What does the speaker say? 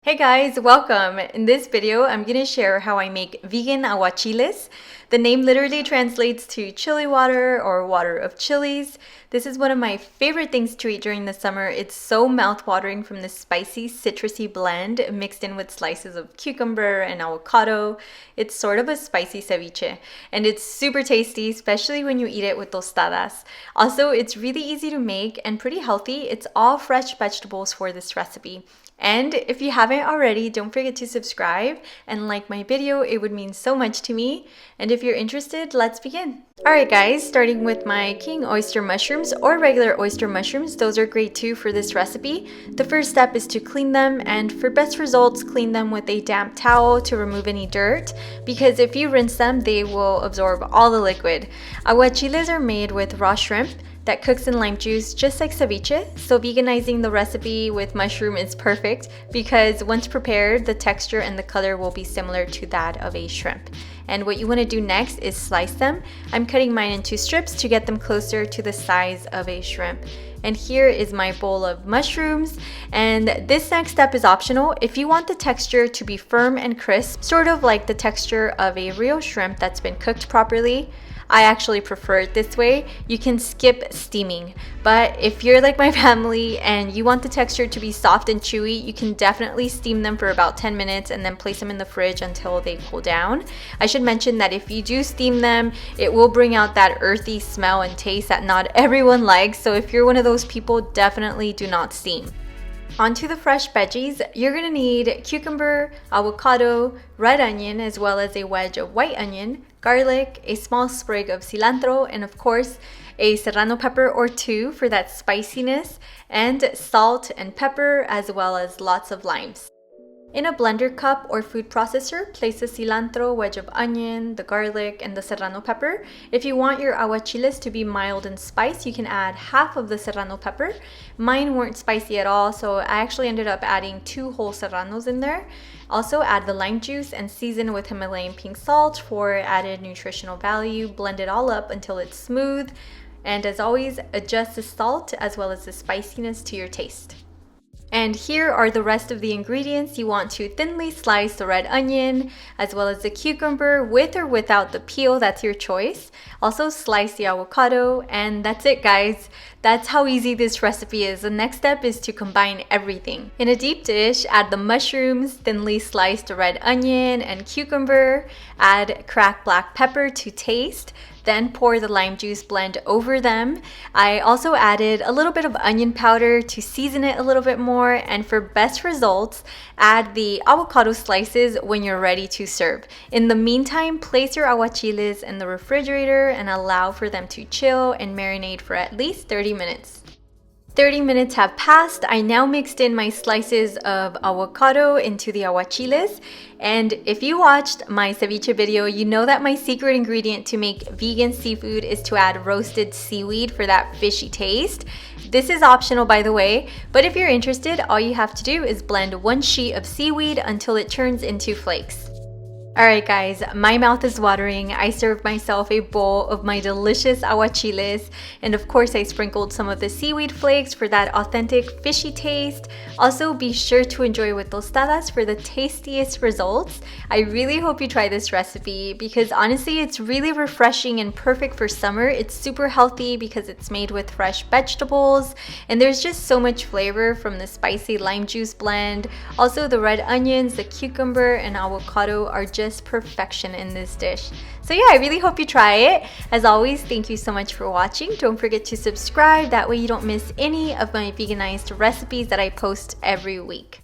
Hey guys, welcome! In this video, I'm going to share how I make vegan aguachiles. The name literally translates to chili water or water of chilies. This is one of my favorite things to eat during the summer. It's so mouth-watering from the spicy citrusy blend mixed in with slices of cucumber and avocado. It's sort of a spicy ceviche and it's super tasty, especially when you eat it with tostadas. Also, it's really easy to make and pretty healthy. It's all fresh vegetables for this recipe. And if you haven't already, don't forget to subscribe and like my video. It would mean so much to me. And if you're interested, let's begin. Alright guys, starting with my King Oyster mushrooms or regular oyster mushrooms. Those are great too for this recipe. The first step is to clean them, and for best results, clean them with a damp towel to remove any dirt, because if you rinse them, they will absorb all the liquid. Aguachiles are made with raw shrimp that cooks in lime juice just like ceviche, so veganizing the recipe with mushroom is perfect because once prepared, the texture and the color will be similar to that of a shrimp. And what you want to do next is slice them. I'm cutting mine into strips to get them closer to the size of a shrimp. And here is my bowl of mushrooms, and this next step is optional. If you want the texture to be firm and crisp, sort of like the texture of a real shrimp that's been cooked properly, I actually prefer it this way. You can skip steaming, but if you're like my family and you want the texture to be soft and chewy, you can definitely steam them for about 10 minutes and then place them in the fridge until they cool down. I should mention that if you do steam them, it will bring out that earthy smell and taste that not everyone likes, so if you're one of those people, definitely do not steam. Onto the fresh veggies, you're going to need cucumber, avocado, red onion, as well as a wedge of white onion, garlic, a small sprig of cilantro, and of course, a Serrano pepper or two for that spiciness, and salt and pepper, as well as lots of limes. In a blender cup or food processor, place the cilantro, wedge of onion, the garlic, and the serrano pepper. If you want your aguachiles to be mild in spice, you can add half of the serrano pepper. Mine weren't spicy at all, so I actually ended up adding 2 whole serranos in there. Also add the lime juice and season with Himalayan pink salt for added nutritional value. Blend it all up until it's smooth. And as always, adjust the salt as well as the spiciness to your taste. And here are the rest of the ingredients. You want to thinly slice the red onion as well as the cucumber with or without the peel, that's your choice. Also slice the avocado, and that's it guys. That's how easy this recipe is. The next step is to combine everything. In a deep dish, add the mushrooms, thinly slice the red onion and cucumber, add cracked black pepper to taste, then pour the lime juice blend over them. I also added a little bit of onion powder to season it a little bit more, and for best results, add the avocado slices when you're ready to serve. In the meantime, place your aguachiles in the refrigerator and allow for them to chill and marinate for at least 30 minutes. 30 minutes have passed. I now mixed in my slices of avocado into the aguachiles. And if you watched my ceviche video, you know that my secret ingredient to make vegan seafood is to add roasted seaweed for that fishy taste. This is optional, by the way, but if you're interested, all you have to do is blend 1 sheet of seaweed until it turns into flakes. Alright guys, my mouth is watering. I served myself a bowl of my delicious aguachiles, and of course I sprinkled some of the seaweed flakes for that authentic fishy taste. Also, be sure to enjoy with tostadas for the tastiest results. I really hope you try this recipe because honestly it's really refreshing and perfect for summer. It's super healthy because it's made with fresh vegetables, and there's just so much flavor from the spicy lime juice blend. Also, the red onions, the cucumber, and avocado are just perfection in this dish. So yeah, I really hope you try it. As always, thank you so much for watching. Don't forget to subscribe, that way you don't miss any of my veganized recipes that I post every week.